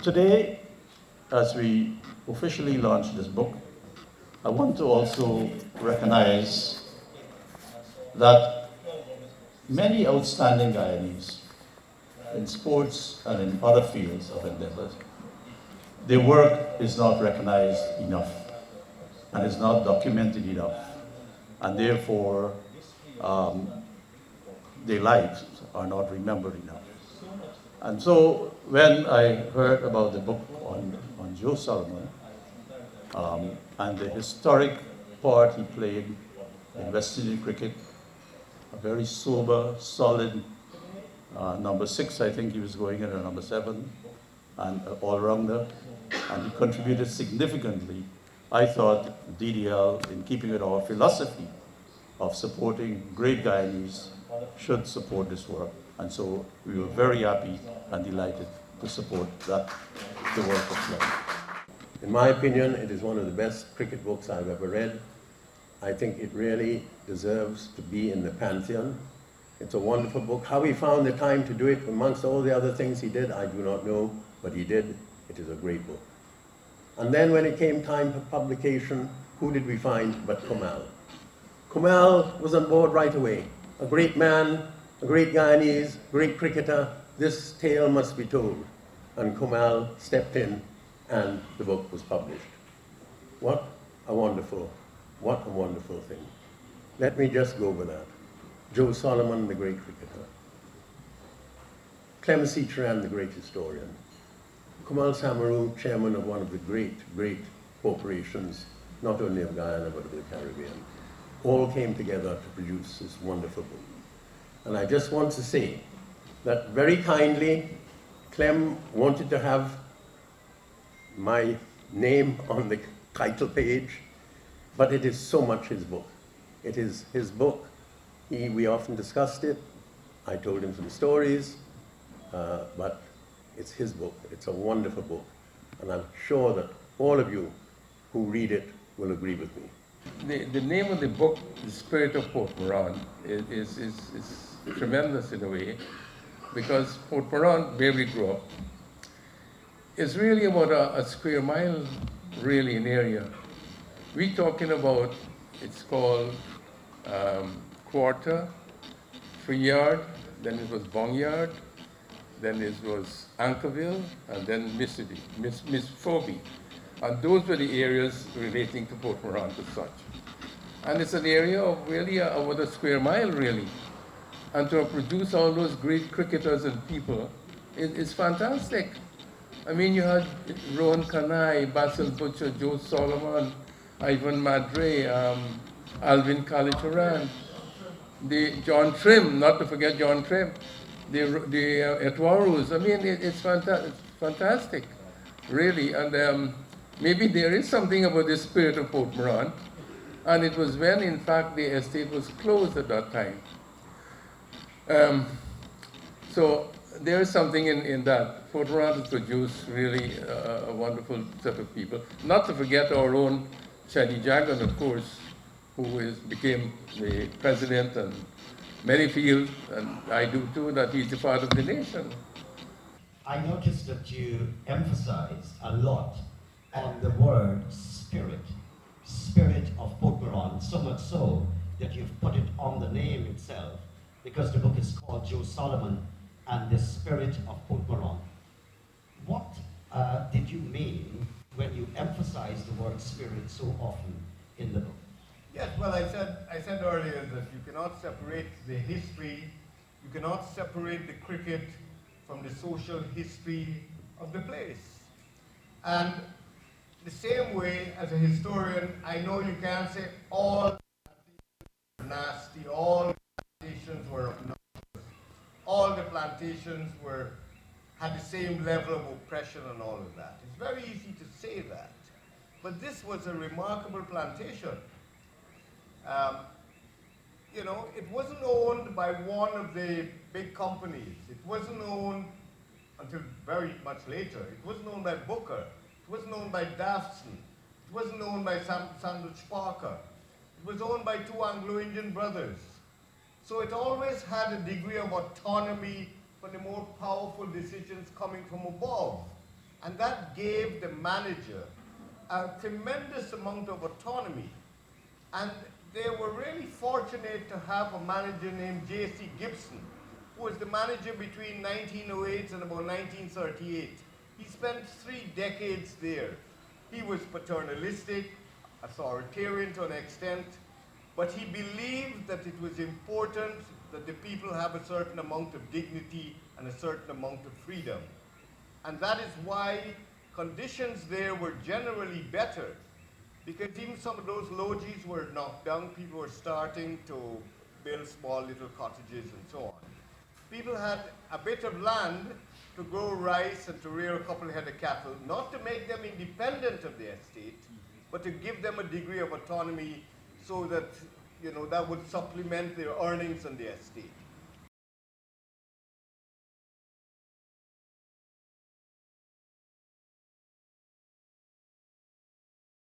Today, as we officially launch this book, I want to also recognize that many outstanding Guyanese in sports and in other fields of endeavors, their work is not recognized enough and is not documented enough, and therefore their lives are not remembered enough. And so when I heard about the book on Joe Solomon and the historic part he played in West Indian cricket, a very sober, solid number 6, I think he was going in, or number 7, and all-rounder, and he contributed significantly. I thought DDL, in keeping with our philosophy of supporting great Guyanese, should support this work. And so we were very happy and delighted to support the work of Clem. In my opinion, it is one of the best cricket books I've ever read. I think it really deserves to be in the pantheon. It's a wonderful book. How he found the time to do it amongst all the other things he did, I do not know, but he did. It is a great book. And then when it came time for publication, who did we find but Komal? Komal was on board right away. A great man, a great Guyanese, great cricketer. This tale must be told. And Komal stepped in and the book was published. What a wonderful thing. Let me just go over that. Joe Solomon, the great cricketer. Clem Seecharan, the great historian. Komal Samaroo, chairman of one of the great corporations, not only of Guyana, but of the Caribbean. All came together to produce this wonderful book. And I just want to say that very kindly, Clem wanted to have my name on the title page, but it is so much his book. It is his book. We often discussed it. I told him some stories, but it's his book. It's a wonderful book. And I'm sure that all of you who read it will agree with me. The name of the book, The Spirit of Port Mourant, is tremendous in a way, because Port Mourant, where we grew up, is really about a square mile, really, in area. We're talking about, it's called Quarter, 3 Yard, then it was Bong Yard, then it was Anchorville, and then Miss Phoebe. And those were the areas relating to Port Mourant as such. And it's an area of really about a square mile, really. And to produce all those great cricketers and people, it's fantastic. I mean, you had Rohan Kanai, Basil Butcher, Joe Solomon, Ivan Madre, Alvin Kalituran, John Trim, not to forget John Trim, the Etwarus. I mean, it's fantastic, really. And maybe there is something about the spirit of Port Mourant. And it was when, in fact, the estate was closed at that time. So there is something in that. Port Mourant has produced really a wonderful set of people. Not to forget our own Chadi Jagan, of course, who became the president, and many feel, and I do too, that he's a part of the nation. I noticed that you emphasized a lot on the word spirit of Port Mourant, so much so that you've put it on the name itself, because the book is called Joe Solomon and the Spirit of Port Mourant. What did you mean when you emphasized the word spirit so often in the book? Yes, well, I said earlier that you cannot separate the history, you cannot separate the cricket from the social history of the place. And the same way, as a historian, I know you can't say all plantations were nasty, all the plantations were obnoxious, all the plantations had the same level of oppression and all of that. It's very easy to say that. But this was a remarkable plantation. You know, it wasn't owned by one of the big companies. It wasn't owned until very much later. It wasn't owned by Booker. It wasn't owned by Dafson. It wasn't owned by Sandwich Parker. It was owned by two Anglo-Indian brothers. So it always had a degree of autonomy for the more powerful decisions coming from above. And that gave the manager a tremendous amount of autonomy. And they were really fortunate to have a manager named J.C. Gibson, who was the manager between 1908 and about 1938. He spent 3 decades there. He was paternalistic, authoritarian to an extent, but he believed that it was important that the people have a certain amount of dignity and a certain amount of freedom. And that is why conditions there were generally better, because even some of those lodges were knocked down. People were starting to build small little cottages and so on. People had a bit of land to grow rice and to rear a couple of head of cattle, not to make them independent of the estate, but to give them a degree of autonomy so that, that would supplement their earnings on the estate.